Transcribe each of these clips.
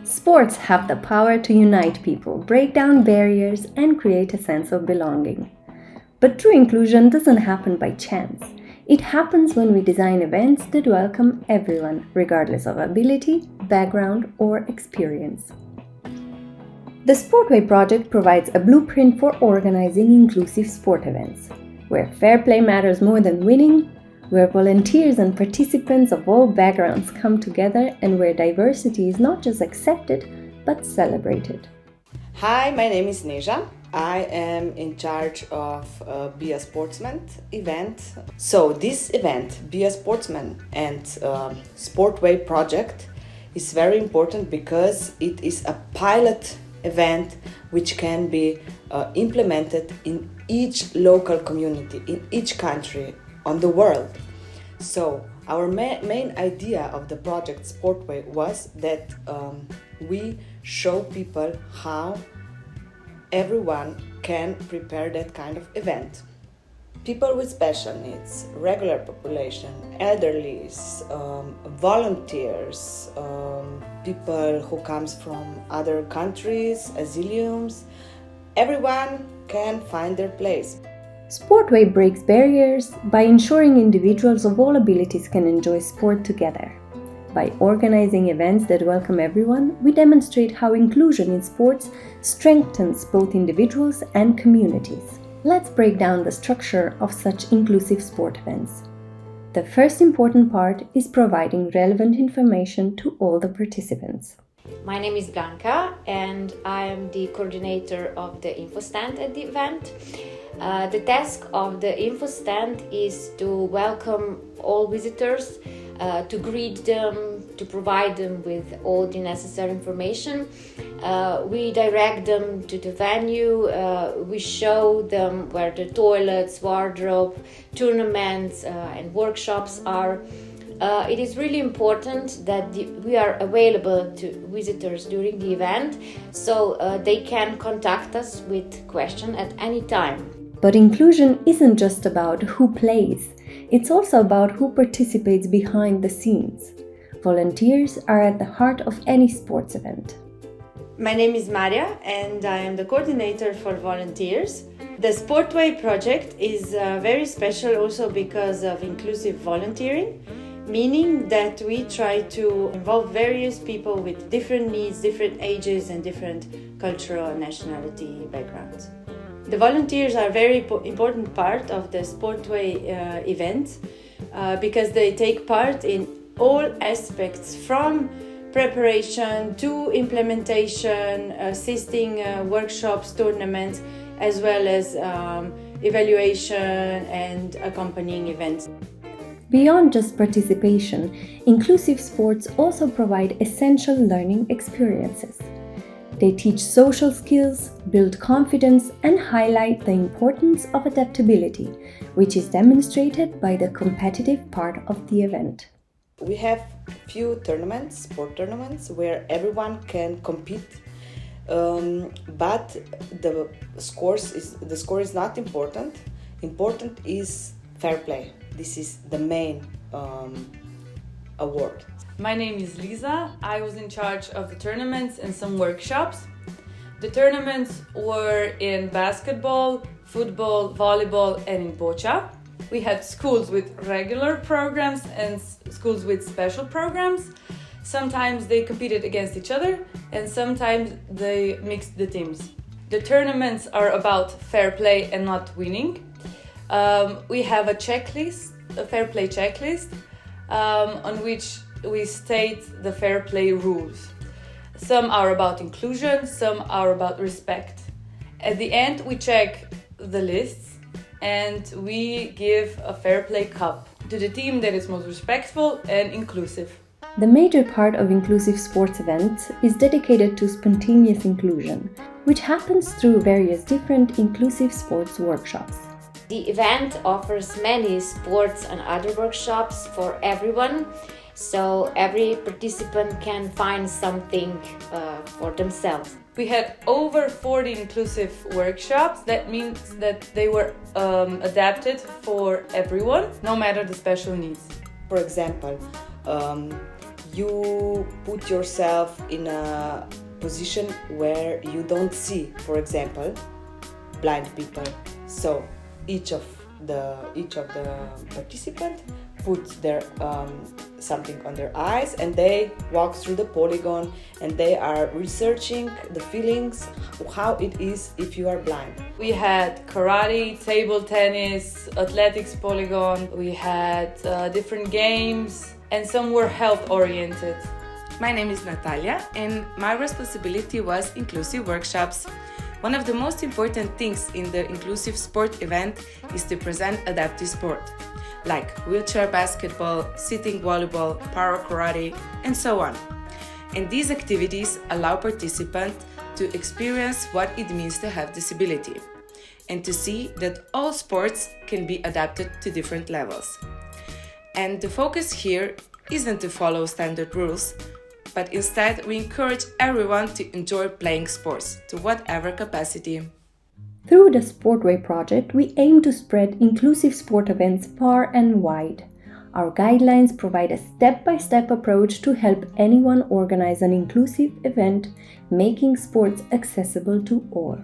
Sports have the power to unite people, break down barriers, and create a sense of belonging. But true inclusion doesn't happen by chance. It happens when we design events that welcome everyone, regardless of ability, background, or experience. The SportWay Project provides a blueprint for organizing inclusive sport events, where fair play matters more than winning, where volunteers and participants of all backgrounds come together, and where diversity is not just accepted, but celebrated. Hi, my name is Neža. I am in charge of Be a Sportsman event. So this event, Be a Sportsman and SportWay Project, is very important because it is a pilot event which can be implemented in each local community, in each country on the world. So our main idea of the project SportWay was that we show people how everyone can prepare that kind of event. People with special needs, regular population, elderlies, volunteers, people who comes from other countries, asylums, everyone can find their place. SportWay breaks barriers by ensuring individuals of all abilities can enjoy sport together. By organizing events that welcome everyone, we demonstrate how inclusion in sports strengthens both individuals and communities. Let's break down the structure of such inclusive sport events. The first important part is providing relevant information to all the participants. My name is Blanca and I am the coordinator of the info stand at the event. The task of the info stand is to welcome all visitors, to greet them, to provide them with all the necessary information. We direct them to the venue, we show them where the toilets, wardrobe, tournaments and workshops are. It is really important that we are available to visitors during the event, so they can contact us with questions at any time. But inclusion isn't just about who plays, it's also about who participates behind the scenes. Volunteers are at the heart of any sports event. My name is Maria and I am the coordinator for volunteers. The SportWay project is very special also because of inclusive volunteering, meaning that we try to involve various people with different needs, different ages and different cultural and nationality backgrounds. The volunteers are a very important part of the SportWay event because they take part in all aspects from preparation to implementation, assisting workshops, tournaments, as well as evaluation and accompanying events. Beyond just participation, inclusive sports also provide essential learning experiences. They teach social skills, build confidence, and highlight the importance of adaptability, which is demonstrated by the competitive part of the event. We have few tournaments, sport tournaments, where everyone can compete, but the score is not important. Important is fair play. This is the main award. My name is Lisa. I was in charge of the tournaments and some workshops. The tournaments were in basketball, football, volleyball, and in boccia. We had schools with regular programs and schools with special programs. Sometimes they competed against each other and sometimes they mixed the teams. The tournaments are about fair play and not winning. We have a checklist, a fair play checklist, on which we state the fair play rules. Some are about inclusion, some are about respect. At the end, we check the lists and we give a fair play cup to the team that is most respectful and inclusive. The major part of inclusive sports events is dedicated to spontaneous inclusion, which happens through various different inclusive sports workshops. The event offers many sports and other workshops for everyone, so every participant can find something for themselves. We had over 40 inclusive workshops. That means that they were adapted for everyone, no matter the special needs. For example, you put yourself in a position where you don't see, for example, blind people. So each of the participants puts their something on their eyes, and they walk through the polygon, and they are researching the feelings, how it is if you are blind. We had karate, table tennis, athletics polygon. We had different games, and some were health oriented. My name is Natalia, and my responsibility was inclusive workshops. One of the most important things in the inclusive sport event is to present adaptive sport, like wheelchair basketball, sitting volleyball, para karate, and so on. And these activities allow participants to experience what it means to have disability, and to see that all sports can be adapted to different levels. And the focus here isn't to follow standard rules, but instead we encourage everyone to enjoy playing sports to whatever capacity. Through the SportWay Project, we aim to spread inclusive sport events far and wide. Our guidelines provide a step-by-step approach to help anyone organize an inclusive event, making sports accessible to all.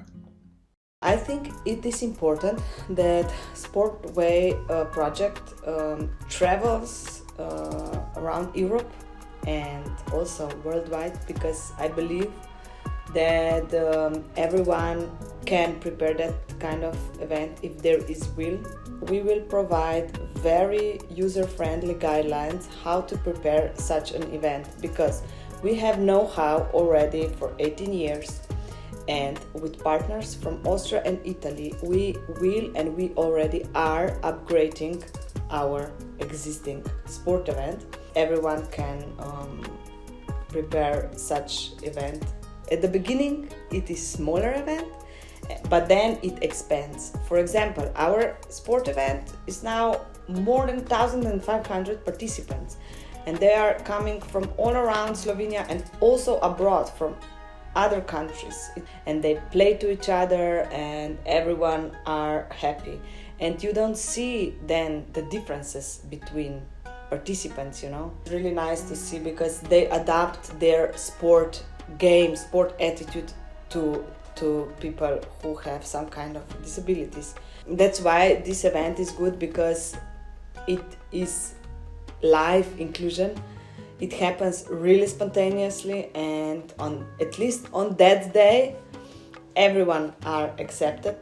I think it is important that SportWay Project travels around Europe and also worldwide, because I believe that everyone can prepare that kind of event if there is will. We will provide very user-friendly guidelines how to prepare such an event, because we have know-how already for 18 years, and with partners from Austria and Italy, we will and we already are upgrading our existing sport event. Everyone can prepare such event. At the beginning, it is smaller event, but then it expands. For example, our sport event is now more than 1,500 participants, and they are coming from all around Slovenia and also abroad from other countries. And they play to each other, and everyone are happy. And you don't see then the differences between participants, you know. Really nice to see, because they adapt their sport game, sport attitude to people who have some kind of disabilities. That's why this event is good, because it is live inclusion. It happens really spontaneously, and at least on that day, everyone are accepted,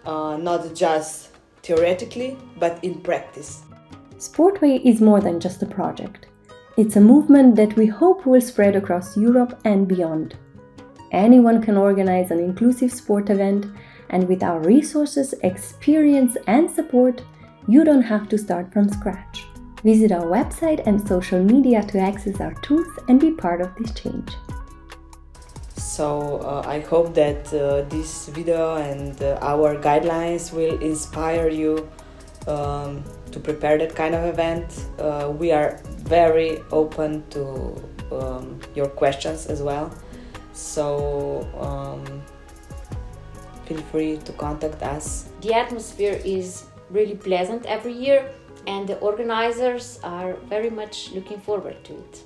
not just theoretically, but in practice. SportWay is more than just a project. It's a movement that we hope will spread across Europe and beyond. Anyone can organize an inclusive sport event, and with our resources, experience and support, you don't have to start from scratch. Visit our website and social media to access our tools and be part of this change. So I hope that this video and our guidelines will inspire you to prepare that kind of event. We are very open to your questions as well. So feel free to contact us. The atmosphere is really pleasant every year, and the organizers are very much looking forward to it.